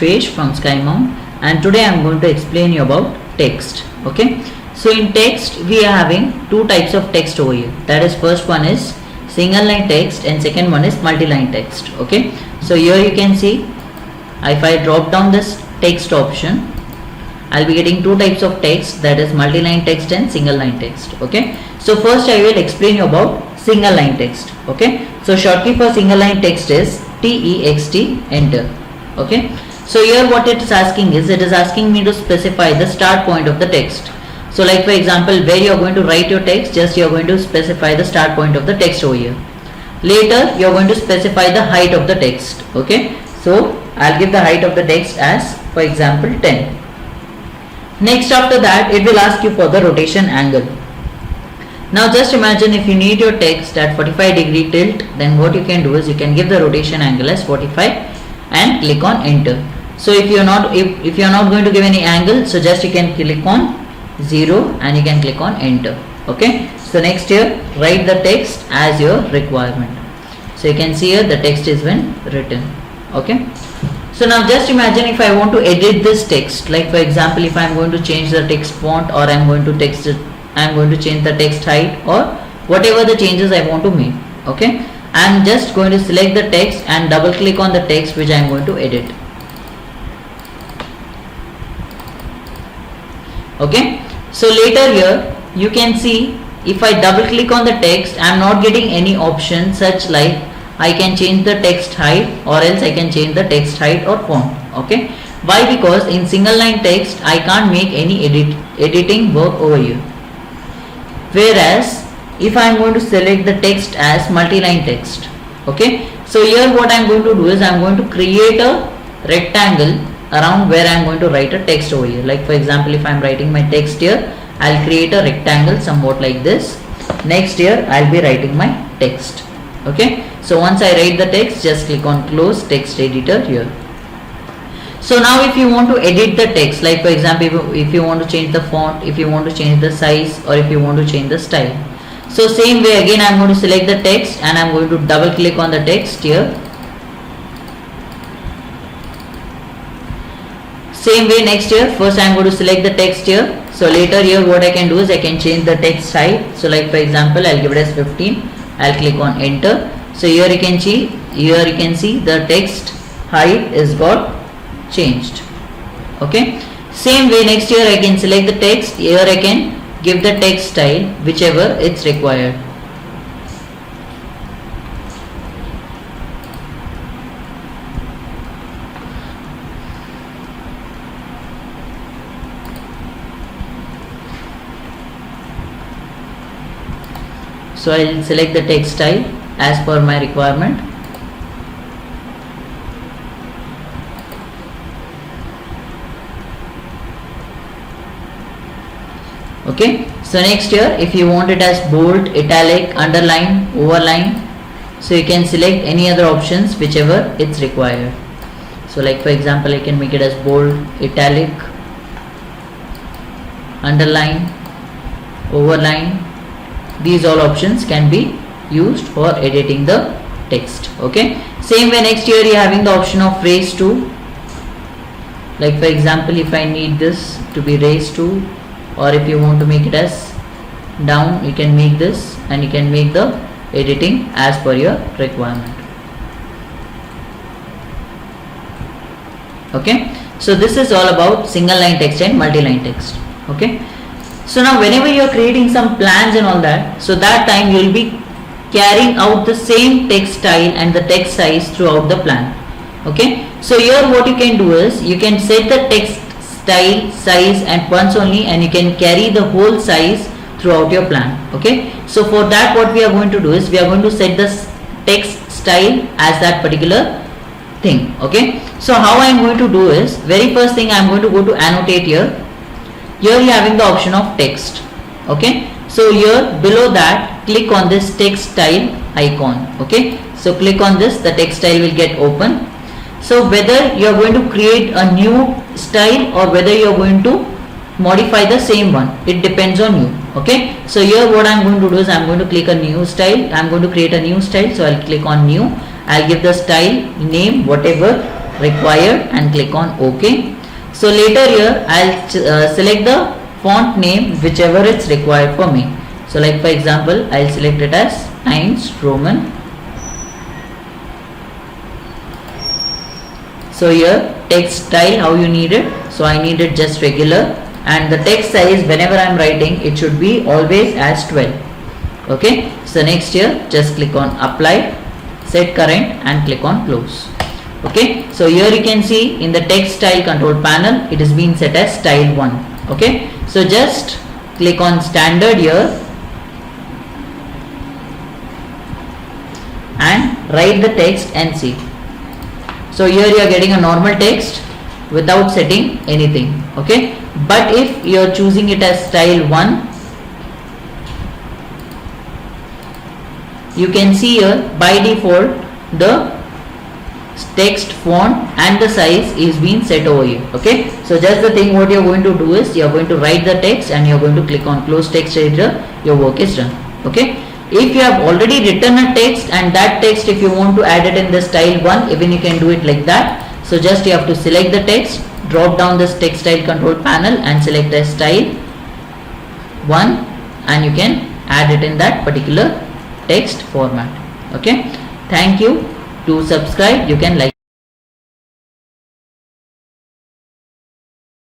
Page from SkyMount, and today I am going to explain you about text. Okay, so in text we are having two types of text over here. That is, first one is single line text and second one is multi-line text. Okay, so here you can see if I drop down this text option, I'll be getting two types of text, that is multi-line text and single line text. Okay, so first I will explain you about single line text. Okay, so shortly for single line text is text, enter. Okay, so here what it is asking is, it is asking me to specify the start point of the text. So like for example, where you are going to write your text, just you are going to specify the start point of the text over here. Later you are going to specify the height of the text. Okay, so I'll give the height of the text as, for example, 10. Next, after that it will ask you for the rotation angle. Now just imagine if you need your text at 45-degree tilt, then what you can do is you can give the rotation angle as 45 and click on enter. So if you are not going to give any angle, so just you can click on 0 and you can click on enter. Okay, so next here write the text as your requirement. So you can see here the text is been written. Okay, so now just imagine if I want to edit this text, like for example if I am going to change the text font, or I am going to change the text height, or whatever the changes I want to make. Okay, I am just going to select the text and double click on the text which I am going to edit. Okay, so later here you can see if I double click on the text, I am not getting any option such like I can change the text height or else I can change the text height or font. Okay, why? Because in single line text I can't make any editing work over here. Whereas if I am going to select the text as multi-line text, okay, so here what I am going to do is I am going to create a rectangle around where I am going to write a text over here. Like for example, if I am writing my text here, I will create a rectangle somewhat like this. Next here I will be writing my text. Okay, so once I write the text, just click on close text editor here. So now if you want to edit the text, like for example if you want to change the font, if you want to change the size, or if you want to change the style, so same way again I am going to select the text and I am going to double click on the text here. Same way next here, first I am going to select the text here. So later here what I can do is I can change the text height. So like for example I will give it as 15. I will click on enter. So here you can see the text height is got changed. Okay, same way next here I can select the text. Here I can give the text style whichever it's required. So I will select the text style as per my requirement. Okay, so next here if you want it as bold, italic, underline, overline, so you can select any other options whichever it's required. So like for example I can make it as bold, italic, underline, overline. These all options can be used for editing the text. Okay, same way next here you are having the option of raise to. Like for example if I need this to be raised to, or if you want to make it as down, you can make this and you can make the editing as per your requirement. Okay, so this is all about single line text and multi-line text. Okay, so now whenever you are creating some plans and all that, so that time you will be carrying out the same text style and the text size throughout the plan. Okay, so here what you can do is you can set the text style, size and fonts only, and you can carry the whole size throughout your plan. Okay, so for that what we are going to do is we are going to set the text style as that particular thing. Okay, so how I am going to do is, very first thing I am going to go to annotate here. Here you are having the option of text. Okay, so here below that click on this text style icon. Okay, so click on this, the text style will get open. So whether you are going to create a new style or whether you are going to modify the same one, it depends on you. Okay, so here what I am going to do is I am going to click a new style. I am going to create a new style, so I will click on new. I'll give the style name whatever required and click on OK. So later here I'll select the font name whichever it's required for me. So like for example, I'll select it as Times Roman. So here text style, how you need it. So I need it just regular, and the text size whenever I'm writing, it should be always as 12. Okay, so next here just click on apply, set current and click on close. Okay, so here you can see in the text style control panel, it is being set as style 1. Okay, so just click on standard here and write the text and see. So here you are getting a normal text without setting anything. Okay, but if you are choosing it as style 1, you can see here by default the text font and the size is being set over here. Okay, so just the thing what you are going to do is you are going to write the text and you are going to click on close text editor. Your work is done. Okay, if you have already written a text and that text if you want to add it in the style 1, even you can do it like that. So just you have to select the text, drop down this text style control panel and select the style 1 and you can add it in that particular text format. Okay, thank you. To subscribe you can like